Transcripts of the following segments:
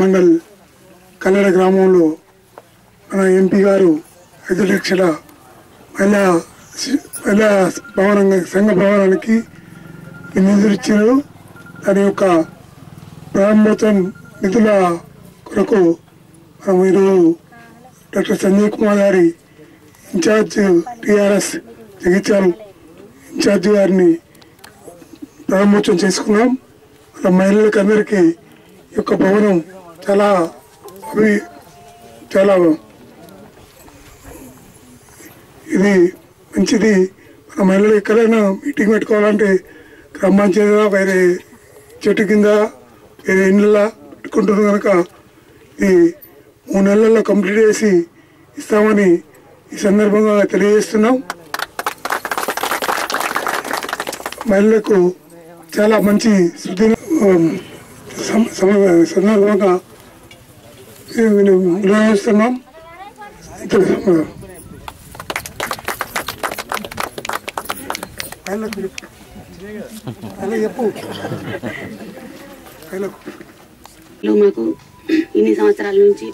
మండల్ కల్లెడ గ్రామంలో మన ఎంపీ గారు 5 లక్షల మహిళా సంఘ భవనానికి నిధులు ఇచ్చారు. దాని యొక్క ప్రారంభోత్సవం నిధుల కొరకు మనం ఈరోజు డాక్టర్ సంజయ్ కుమార్ గారి ఇన్ఛార్జ్ టీఆర్ఎస్ జగిత్యాల ఇన్ఛార్జ్ గారిని ప్రారంభోత్సవం చేసుకున్నాం. మన మహిళలకు అందరికీ ఈ యొక్క భవనం చాలా ఇది మంచిది. మన మహిళలు ఎక్కడైనా మీటింగ్ పెట్టుకోవాలంటే గ్రామ పంచాయతీగా వేరే చెట్టు కింద వేరే ఇళ్ళ పెట్టుకుంటున్నారు కనుక ఇది 3 నెలల్లో కంప్లీట్ చేసి ఇస్తామని ఈ సందర్భంగా తెలియజేస్తున్నాం. మహిళలకు చాలా మంచి సందర్భంగా నిర్వహిస్తున్నాం. మాకు ఇన్ని సంవత్సరాల నుంచి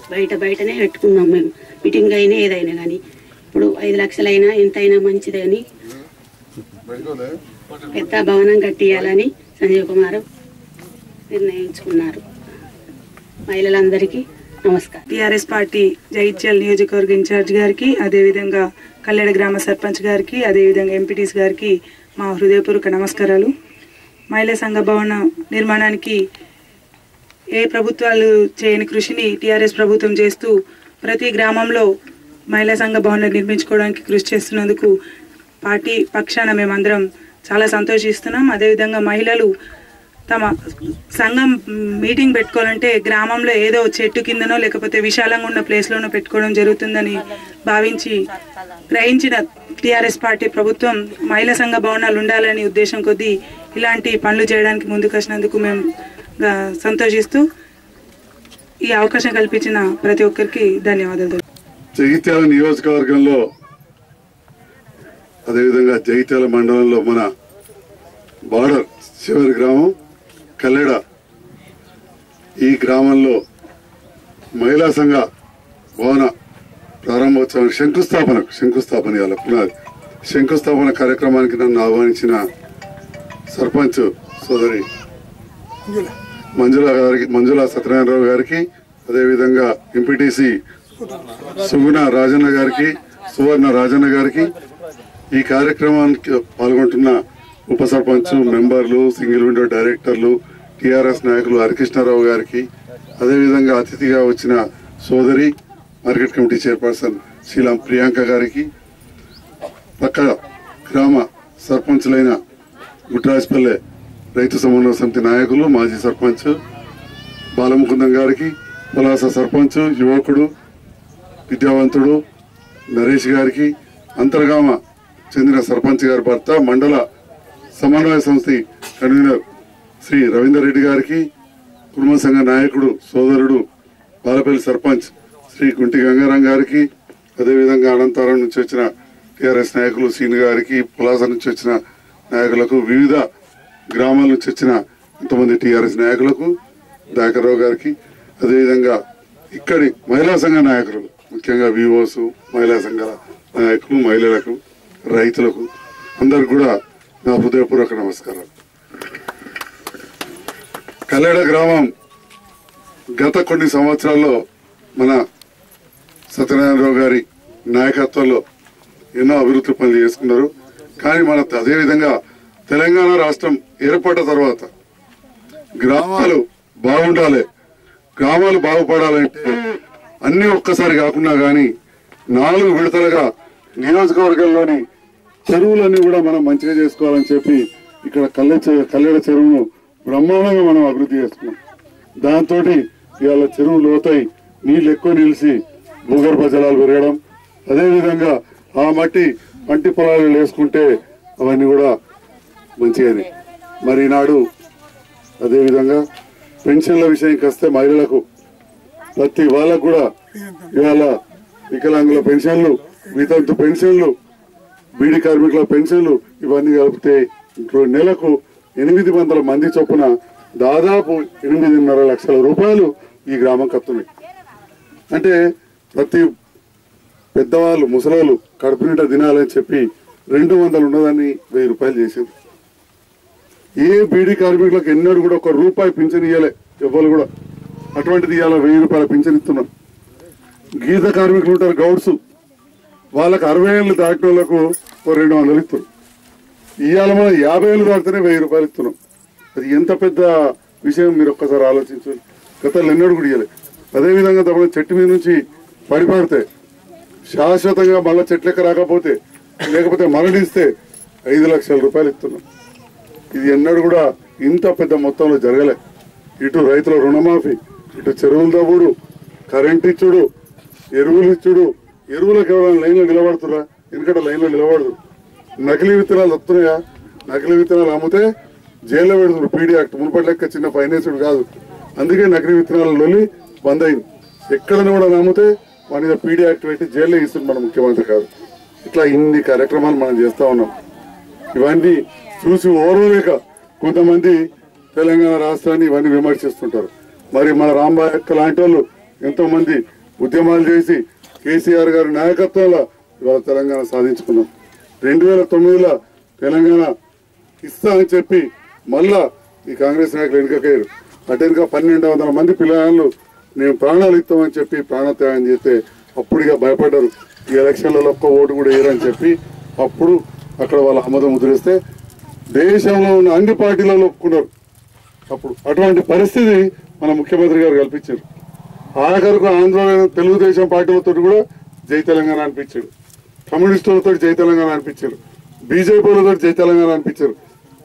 బయటనే పెట్టుకున్నాం మేము. మీటింగ్ అయినా ఏదైనా కానీ ఇప్పుడు 5 లక్షలైనా ఎంతైనా మంచిదని పెద్ద భవనం కట్టియాలని సంజయ్ కుమార్ నిర్ణయించుకున్నారు. మహిళలందరికీ నమస్కారం. టీఆర్ఎస్ పార్టీ జగిత్యాల నియోజకవర్గ ఇన్ఛార్జ్ గారికి, అదేవిధంగా కల్లెడ గ్రామ సర్పంచ్ గారికి, అదేవిధంగా ఎంపీటీస్ గారికి మా హృదయపూర్వక నమస్కారాలు. మహిళా సంఘ భవన నిర్మాణానికి ఏ ప్రభుత్వాలు చేయని కృషిని టీఆర్ఎస్ ప్రభుత్వం చేస్తూ ప్రతి గ్రామంలో మహిళా సంఘ భవనాలు నిర్మించుకోవడానికి కృషి చేస్తున్నందుకు పార్టీ పక్షాన మేమందరం చాలా సంతోషిస్తున్నాం. అదేవిధంగా మహిళలు తమ సంఘం మీటింగ్ పెట్టుకోవాలంటే గ్రామంలో ఏదో చెట్టు కిందనో లేకపోతే విశాలంగా ఉన్న ప్లేస్లోనో పెట్టుకోవడం జరుగుతుందని భావించి గ్రహించిన టీఆర్ఎస్ పార్టీ ప్రభుత్వం మహిళా సంఘ భవనాలు ఉండాలని ఉద్దేశం కొద్దీ ఇలాంటి పనులు చేయడానికి ముందుకు వచ్చినందుకు మేము సంతోషిస్తూ ఈ అవకాశం కల్పించిన ప్రతి ఒక్కరికి ధన్యవాదాలు. జగిత్యాల నియోజకవర్గంలో అదేవిధంగా జగిత్యాల మండలంలో మన బార్డర్ చివరి గ్రామం కల్లెడ, ఈ గ్రామంలో మహిళా సంఘ భవన ప్రారంభోత్సవం శంకుస్థాపన ఇవాళ పునాది శంకుస్థాపన కార్యక్రమానికి నన్ను ఆహ్వానించిన సర్పంచ్ సోదరి మంజుల సత్యనారాయణరావు గారికి, అదేవిధంగా ఎంపీటీసీ సువర్ణ రాజన్న గారికి, ఈ కార్యక్రమానికి పాల్గొంటున్న ఉప సర్పంచ్ మెంబర్లు, సింగిల్ విండో డైరెక్టర్లు, టీఆర్ఎస్ నాయకులు హరికృష్ణారావు గారికి, అదేవిధంగా అతిథిగా వచ్చిన సోదరి మార్కెట్ కమిటీ చైర్పర్సన్ శీలం ప్రియాంక గారికి, పక్క గ్రామ సర్పంచులైన గుట్రాజ్పల్లె రైతు సమన్వయ సమితి నాయకులు, మాజీ సర్పంచ్ బాలముకుందం గారికి, పలాస సర్పంచ్ యువకుడు విద్యావంతుడు నరేష్ గారికి, అంతర్గామ చెందిన సర్పంచ్ గారి భర్త మండల సమన్వయ సమితి కన్వీనర్ శ్రీ రవీందర్ రెడ్డి గారికి, కుటుంబ సంఘ నాయకుడు సోదరుడు బాలపల్లి సర్పంచ్ శ్రీ గుంటి గంగారాం గారికి, అదేవిధంగా అనంతరం నుంచి వచ్చిన టీఆర్ఎస్ నాయకులు సీని గారికి, పులాస నుంచి వచ్చిన నాయకులకు, వివిధ గ్రామాల నుంచి వచ్చిన ఇంతమంది టీఆర్ఎస్ నాయకులకు, దాకరావు గారికి, అదేవిధంగా ఇక్కడి మహిళా సంఘ నాయకులు, ముఖ్యంగా వివోస్, మహిళా సంఘాల నాయకులు, మహిళలకు, రైతులకు అందరికి కూడా నా హృదయపూర్వక నమస్కారాలు. కల్లెడ గ్రామం గత కొన్ని సంవత్సరాల్లో మన సత్యనారాయణరావు గారి నాయకత్వంలో ఎన్నో అభివృద్ధి పనులు చేసుకున్నారు. కానీ మన అదేవిధంగా తెలంగాణ రాష్ట్రం ఏర్పడ్డ తర్వాత గ్రామాలు బాగుండాలి, గ్రామాలు బాగుపడాలంటే అన్ని ఒక్కసారి కాకుండా కానీ 4 విడతలుగా నియోజకవర్గంలోని చెరువులన్నీ కూడా మనం మంచిగా చేసుకోవాలని చెప్పి ఇక్కడ కల్లెడ చెరువును బ్రహ్మాండంగా మనం అభివృద్ధి చేసుకున్నాం. దాంతో ఇవాళ చెరువు లోతై నీళ్ళు ఎక్కువ నిలిచి భూగర్భ జలాలు పెరగడం, అదేవిధంగా ఆ మట్టి పొలాలు వేసుకుంటే అవన్నీ కూడా మంచిగానే. మరి ఈనాడు అదేవిధంగా పెన్షన్ల విషయానికి వస్తే మహిళలకు ప్రతి వాళ్ళకు కూడా ఇవాళ వికలాంగుల పెన్షన్లు, వితంతు పెన్షన్లు, బీడీ కార్మికుల పెన్షన్లు ఇవన్నీ కలిపితే నెలకు 800 మంది చొప్పున దాదాపు 8.5 లక్షల రూపాయలు ఈ గ్రామం కత్తున్నాయి. అంటే ప్రతి పెద్దవాళ్ళు ముసలాళ్ళు కడుపు నిండా తినాలని చెప్పి 200 ఉన్నదాన్ని 1000 రూపాయలు చేశారు. ఏ బీడీ కార్మికులకు ఎన్నడూ కూడా 1 రూపాయి పింఛన్ ఇవ్వలే ఎవరు కూడా. అటువంటిది ఇవాళ 1000 రూపాయల పింఛన్ ఇస్తున్నాం. గీత కార్మికులు ఉంటారు గౌడ్స్, వాళ్ళకి 60 ఏళ్ళు దాటిన వాళ్ళకు 200 ఇస్తున్నాం. ఇవాళ మనం 50 ఏళ్ళు దాటితేనే 1000 రూపాయలు ఇస్తున్నాం. అది ఎంత పెద్ద విషయం మీరు ఒక్కసారి ఆలోచించండి. గతంలో ఎన్నడూ కూడా ఇవ్వలేదు. అదేవిధంగా తమ చెట్టు మీద నుంచి పడిపడితే శాశ్వతంగా మళ్ళీ చెట్లెక్క రాకపోతే లేకపోతే మరణిస్తే 5 లక్షల రూపాయలు ఇస్తున్నాం. ఇది ఎన్నడూ కూడా ఇంత పెద్ద మొత్తంలో జరగలే. ఇటు రైతుల రుణమాఫీ, ఇటు చెరువుల దవ్వుడు, కరెంట్ ఇచ్చుడు, ఎరువులు ఇచ్చుడు. ఎరువులకు ఎవరైనా లైన్లో నిలబడుతురా? ఎందుకంటే లైన్లో నిలబడదు. నకిలీ విత్తనాలు వస్తున్నాయా? నకిలీ విత్తనాలు అమ్మితే జైల్లో పెడుతున్నారు. పీడీ యాక్ట్ మునుపటి లెక్క చిన్న ఫైనాన్సుడు కాదు. అందుకే నకిలీ విత్తనాల లొల్లి బంద్ అయింది. ఎక్కడైనా కూడా నమ్మితే మన మీద పీడీ యాక్ట్ పెట్టి జైల్లో ఇస్తుంది మన ముఖ్యమంత్రి కాదు. ఇట్లా ఇన్ని కార్యక్రమాలు మనం చేస్తా ఉన్నాం. ఇవన్నీ చూసి ఓర్వలేక కొంతమంది తెలంగాణ రాష్ట్రాన్ని ఇవన్నీ విమర్శిస్తుంటారు. మరి మన రాంబాయ్ అక్క లాంటి వాళ్ళు ఎంతో మంది ఉద్యమాలు చేసి కేసీఆర్ గారి నాయకత్వంలో ఇవాళ తెలంగాణ సాధించుకున్నాం. 2009లో తెలంగాణ ఇస్తా అని చెప్పి మళ్ళా ఈ కాంగ్రెస్ నాయకులు వెనుకయ్యారు. అటెనుక 1200 మంది పిల్లలు నేను ప్రాణాలు ఇస్తామని చెప్పి ప్రాణత్యాగం చేస్తే అప్పుడుగా భయపడ్డారు. ఈ ఎలక్షన్లలో ఒక్క ఓటు కూడా వేయరని చెప్పి అప్పుడు అక్కడ వాళ్ళ ఆమోదం ముద్రిస్తే దేశంలో ఉన్న అన్ని పార్టీలలో ఒప్పుకున్నారు. అప్పుడు అటువంటి పరిస్థితి మన ముఖ్యమంత్రి గారు కల్పించారు. ఆఖరకు ఆంధ్రలో తెలుగుదేశం పార్టీలతో కూడా జై తెలంగాణ అనిపించాడు, కమ్యూనిస్టులతో జై తెలంగాణ అనిపించారు, బీజేపీలతో జై తెలంగాణ అనిపించారు.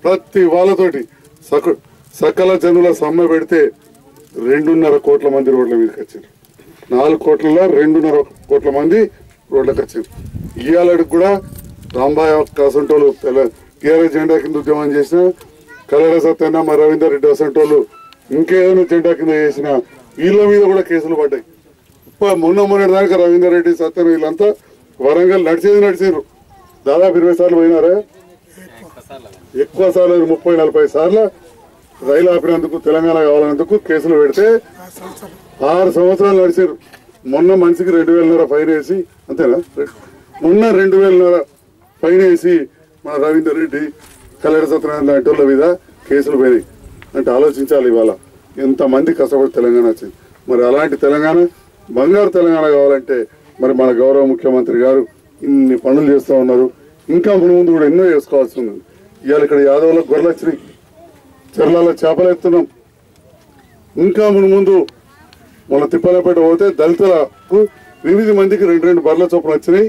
ప్రతి వాళ్ళతోటి సకల జనుల సమ్మె పెడితే 2.5 కోట్ల మంది రోడ్ల మీదకి వచ్చారు. 4 కోట్లలో 2.5 కోట్ల మంది రోడ్లకు వచ్చారు. ఇవాళకి కూడా రాంబాయ్ అసంటోళ్ళు టీఆర్ఎస్ జెండా కింద ఉద్యమం చేసిన, కల్లెడ సత్యన్న, రవీందర్ రెడ్డి అసంటోళ్ళు ఇంకేదైనా జెండా కింద చేసిన వీళ్ళ మీద కూడా కేసులు పడ్డాయి. మొన్న దాకా రవీందర్ రెడ్డి, సత్యన్న వీళ్ళంతా వరంగల్ నడిచారు. దాదాపు 20 సార్లు పోయినారా? ఎక్కువ సార్లు 30-40 సార్లు రైలు ఆపినందుకు, తెలంగాణ కావాలన్నందుకు కేసులు పెడితే 6 సంవత్సరాలు నడిచారు. మొన్న మనిషికి 2,000 ఫైన్ వేసి, అంతేనా? మొన్న 2,000 ఫైన్ వేసి మన రవీందర్ రెడ్డి, కల్లెడ సత్యనారాయణ లాంటి వాళ్ళ మీద కేసులు పోయినాయి. అంటే ఆలోచించాలి ఇవాళ ఎంతమంది కష్టపడి తెలంగాణ వచ్చింది. మరి అలాంటి తెలంగాణ, బంగారు తెలంగాణ కావాలంటే మరి మన గౌరవ ముఖ్యమంత్రి గారు ఇన్ని పనులు చేస్తూ ఉన్నారు. ఇంకా ముందు కూడా ఎన్నో చేసుకోవాల్సి ఉంది. ఇవాళ ఇక్కడ యాదవులకు గొర్రెలు వచ్చినాయి, చెర్లలో చేపలు ఎత్తున్నాం. ఇంకా ముందు మన తిప్పలపేట పోతే దళితులకు 8 మందికి 2 బర్రెల చొప్పున వచ్చినాయి.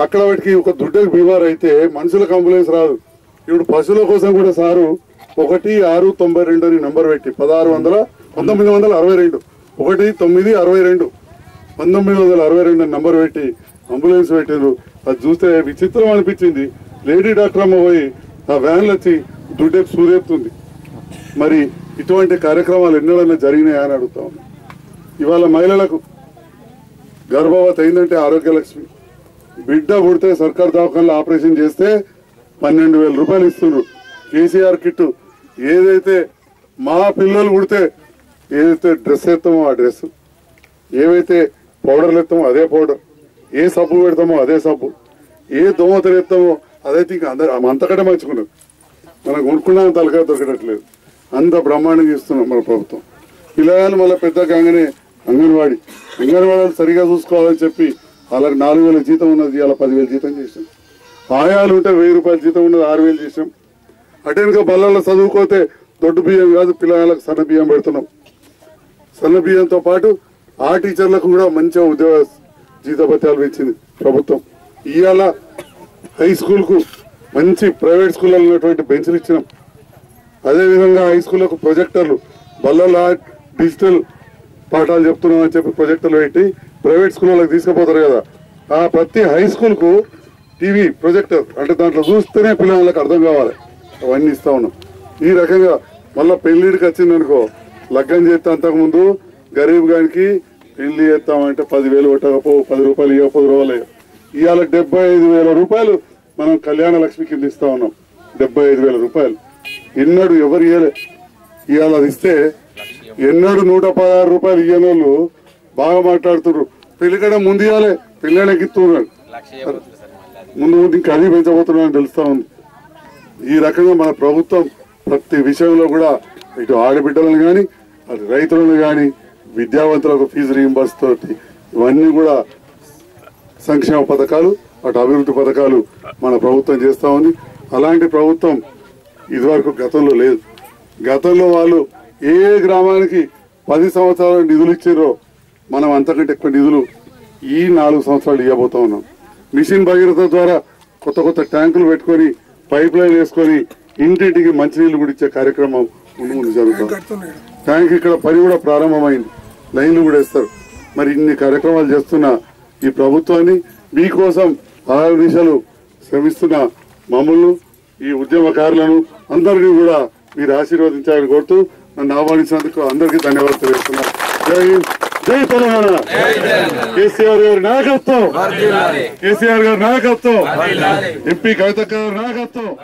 అక్కడ వాటికి ఒక దుడ్డకు బీమార్ అయితే మనుషులకు అంబులెన్స్ రాదు. ఇప్పుడు పశువుల కోసం కూడా సారు 1692 అని నంబర్ పెట్టి 1962 1962 1962 నంబర్ పెట్టి అంబులెన్స్ పెట్టారు. అది చూస్తే విచిత్రం అనిపించింది. లేడీ డాక్టర్ అమ్మ పోయి ఆ వ్యాన్లు వచ్చి దుడ్డకు సూర్యెత్తుంది. మరి ఇటువంటి కార్యక్రమాలు ఎన్నడన్నా జరిగినాయా అని అడుగుతా ఉన్నాం. ఇవాళ మహిళలకు గర్భవతి అయిందంటే ఆరోగ్యలక్ష్మి, బిడ్డ పుడితే సర్కార్ దవాఖానలో ఆపరేషన్ చేస్తే 12,000 రూపాయలు ఇస్తున్నారు. కేసీఆర్ కిట్ ఏదైతే మా పిల్లలు పుడితే ఏదైతే డ్రెస్ ఎత్తామో ఆ డ్రెస్, ఏవైతే పౌడర్లు ఎత్తామో అదే పౌడర్, ఏ సబ్బు పెడతామో అదే సబ్బు, ఏ దోమతలు ఎత్తామో అదైతే ఇంకా అంతకంటే మంచుకున్నాం. మనం కొనుక్కున్నాం తలకాయ దొరకట్లేదు. అంత బ్రహ్మాండంగా ఇస్తున్నాం మన ప్రభుత్వం. పిల్లలు మళ్ళీ పెద్ద కాగానే అంగన్వాడీలు సరిగా చూసుకోవాలని చెప్పి వాళ్ళకి 4,000 జీతం ఉన్నది, ఇలా 10,000 జీతం చేసాం. ఆయాలు ఉంటే 1,000 రూపాయల జీతం ఉన్నది 6,000 చేసాం. అటెనుక బళ్ళల్లో చదువుకోతే దొడ్డు బియ్యం కాదు, పిల్లలకు సన్న బియ్యం పెడుతున్నాం. సన్న బియ్యంతో పాటు ఆ టీచర్లకు కూడా మంచిగా ఉద్యోగ జీతభత్యాలు ఇచ్చింది ప్రభుత్వం. ఇవాళ హై స్కూల్కు మంచి ప్రైవేట్ స్కూళ్ళలో ఉన్నటువంటి బెంచ్లు ఇచ్చినాం. అదేవిధంగా హై స్కూళ్ళకు ప్రొజెక్టర్లు, బళ్ళల్లో డిజిటల్ పాఠాలు చెప్తున్నాం అని చెప్పి ప్రొజెక్టర్లు పెట్టి ప్రైవేట్ స్కూళ్ళకి తీసుకుపోతారు కదా, ఆ ప్రతి హై స్కూల్కు టీవీ ప్రొజెక్టర్ అంటే దాంట్లో చూస్తేనే పిల్లలకు అర్థం కావాలి, అవన్నీ ఇస్తా ఉన్నాం. ఈ రకంగా మళ్ళీ పెళ్లిడికి వచ్చిందనుకో, లగ్గం చేస్తే అంతకుముందు గరీబ్ గారికి పెళ్లి చేస్తామంటే 10,000 కొట్టకపో, 10 రూపాయలు ఇవ్వ, 10 రూపాయలు ఇవాళ 75,000 రూపాయలు మనం కళ్యాణ లక్ష్మి కింద ఇస్తా ఉన్నాం. 75,000 రూపాయలు ఎన్నడూ ఎవరు ఇవ్వలే. ఇవాళ అది ఇస్తే ఎన్నడూ 116 రూపాయలు ఇవ్వని వాళ్ళు బాగా మాట్లాడుతున్నారు. పెళ్లికడ ముందు ఇవ్వాలి, పెళ్ళానికి ఇస్తున్నాడు, ముందు ఇంకా అది పెంచబోతున్నాడని తెలుస్తా ఉంది. ఈ రకంగా మన ప్రభుత్వం ప్రతి విషయంలో కూడా ఇటు ఆడబిడ్డలను కానీ, అటు రైతులను కానీ, విద్యావంతులకు ఫీజు రీయింబర్స్ తోటి ఇవన్నీ కూడా సంక్షేమ పథకాలు, అటు అభివృద్ధి పథకాలు మన ప్రభుత్వం చేస్తూ ఉంది. అలాంటి ప్రభుత్వం ఇదివరకు గతంలో లేదు. గతంలో వాళ్ళు ఏ గ్రామానికి 10 సంవత్సరాలు నిధులు ఇచ్చారో మనం అంతకంటే ఎక్కువ నిధులు ఈ 4 సంవత్సరాలు ఇవ్వబోతా ఉన్నాం. మిషన్ భగీరథ ద్వారా కొత్త కొత్త ట్యాంకులు పెట్టుకొని, పైప్ లైన్ వేసుకొని ఇంటింటికి మంచినీళ్లు కూడా ఇచ్చే కార్యక్రమం ముందు జరుగుతుంది. ట్యాంక్ ఇక్కడ పని కూడా ప్రారంభమైంది, లైన్లు కూడా ఇస్తారు. మరి ఇన్ని కార్యక్రమాలు చేస్తున్న ఈ ప్రభుత్వాన్ని, మీకోసం 6 నిమిషాలు శ్రమిస్తున్న మమ్మల్ని, ఈ ఉద్యమకారులను అందరినీ కూడా మీరు ఆశీర్వదించాలని కోరుతూ నన్ను ఆహ్వానించినందుకు అందరికీ ధన్యవాదాలు తెలియజేస్తున్నాను. జై హింద్, జై తెలంగాణ. కేసీఆర్ గారి నాయకత్వం, కేసీఆర్ గారి నాయకత్వం, ఎంపీ కవితక్క గారి నాయకత్వం.